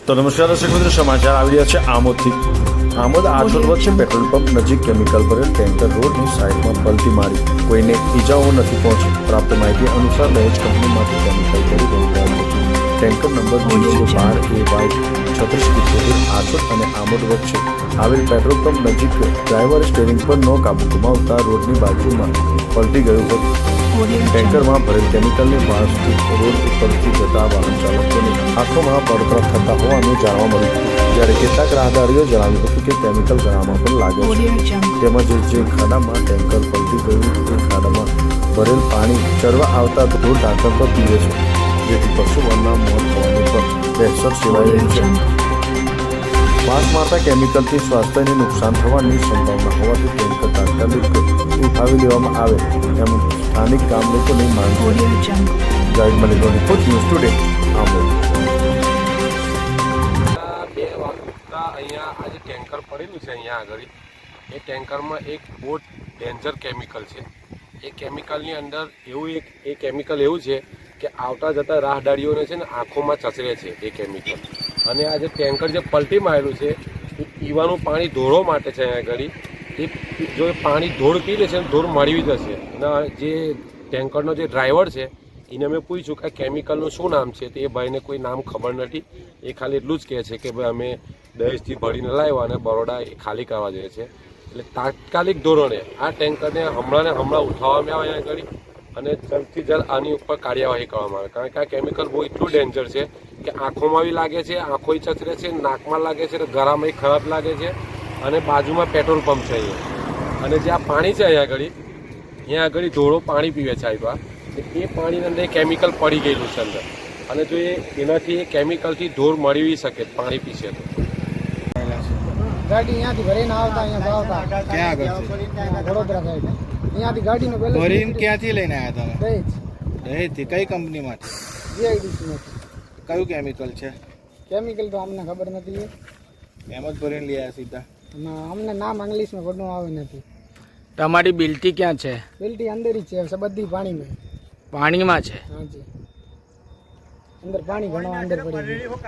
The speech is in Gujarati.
તો નમસ્કાર દર્શક મિત્રો, સમાચાર આવી રહ્યા છે આમોદથી। આમોદ આછોદ વચ્ચે પેટ્રોલ પંપ નજીક કેમિકલ ભરેલ ટેન્કર રોડની સાઈડમાં પલટી મારી કોઈને ઈજાઓ નથી પહોંચી। પ્રાપ્ત માહિતી અનુસાર દહેજ કંપનીમાંથી કેમિકલ ભરી રહ્યું હતું। ટેન્કર નંબર GJ12AY3678 આછોદ અને આમોદ વચ્ચે આવેલ પેટ્રોલ પંપ નજીક ડ્રાઈવરે સ્ટીયરિંગ પર નો કાબુ ગુમાવતા રોડની બાજુમાં પલટી ગયું હતું। ટેન્કરમાં ભરેલ કેમિકલની વાસથી રોડ ઉપરથી જતા વાહન ચાલકોની આંખોમાં બળતરા થતા હોવાનું જાણવા મળ્યું હતું। જ્યારે કેટલાક રાહદારીઓ જણાવ્યું હતું કે કેમિકલ ગળામાં પણ લાગે છે, તેમજ જે ખાડામાં ટેન્કર પલટી ગયું તે ખાડામાં ભરેલ પાણી ચડવા આવતા ધૂળ ઢાંકર પર પીવે છે, જેથી પશુઓના મોત થવાની પણ દહેશત સેવાઈ રહી છે। વાસ મારતા કેમિકલથી સ્વાસ્થ્યને નુકસાન થવાની સંભાવના હોવાથી ટેન્કર તાત્કાલિક ઉઠાવી લેવામાં આવે એમ સ્થાનિક ગામ લોકોની માંગ છે। જાહેર મલિકનો રિપોર્ટ ન્યૂઝ ટુડે આમોદ। અહીંયા આજે ટેન્કર પડેલું છે અહીંયા આગળ, એ ટેન્કરમાં એક બહુ ડેન્જર કેમિકલ છે। એ કેમિકલની અંદર એ કેમિકલ એવું છે કે આવતા જતા રાહદારીઓને છે ને આંખોમાં ચસરે છે એ કેમિકલ। અને આ જે ટેન્કર જે પલટી મારેલું છે એ પીવાનું પાણી ઢોરો માટે છે અહીંયા આગળ। એ જો એ પાણી ઢોર પી લેશે ને ઢોર મળી જશે। અને જે ટેન્કરનો જે ડ્રાઈવર છે એને મેં પૂછ્યું કે કેમિકલનું શું નામ છે, તો એ ભાઈને કોઈ નામ ખબર નથી। એ ખાલી એટલું જ કહે છે કે ભાઈ અમે દહેજથી ભરીને લાવ્યા અને બરોડા એ ખાલી કરવા જઈએ છે। એટલે તાત્કાલિક ધોરણે આ ટેન્કરને હમણાં ઉઠાવવામાં આવે અહીંયા આગળ અને જલ્દથી જલ્દ આની ઉપર કાર્યવાહી કરવામાં આવે, કારણ કે આ કેમિકલ બહુ એટલું ડેન્જર છે કે આંખોમાં બી લાગે છે, આંખોય ચચરે છે, નાકમાં લાગે છે, ગળામાં ખરાબ લાગે છે। અને બાજુમાં પેટ્રોલ પંપ છે અહીંયા, અને જે આ પાણી છે અહીંયા આગળ ધોળો પાણી પીવે છે આવ્યા, એ પાણીની અંદર કેમિકલ પડી ગયેલું છે અંદર, અને જો એનાથી એ કેમિકલથી ઢોર મળી શકે પાણી પીશે તો। ગાડી અહીંયાથી ભરીને આવતા અહીંયા આવતા ક્યાં આગળ વડોદરા સાઈડ અહીંયાથી ગાડીનો બેલેન્સ ભરીને ક્યાંથી લઈને આવ્યા તમે? દહેજ દહેજથી કઈ કંપનીમાંથી? જીઆઈડીસી માંથી। કયું કેમિકલ છે? કેમિકલ તો અમને ખબર નથી, એમ જ ભરીને લઈ આવ્યા સીધા? અમને નામ ઇંગ્લિશમાં ભણવું આવે નથી। તમારી બિલ્ટી ક્યાં છે? બિલ્ટી અંદર જ છે, બધી પાણીમાં પાણીમાં છે? હાજી, અંદર પાણી ઘણો અંદર પડી ગયું।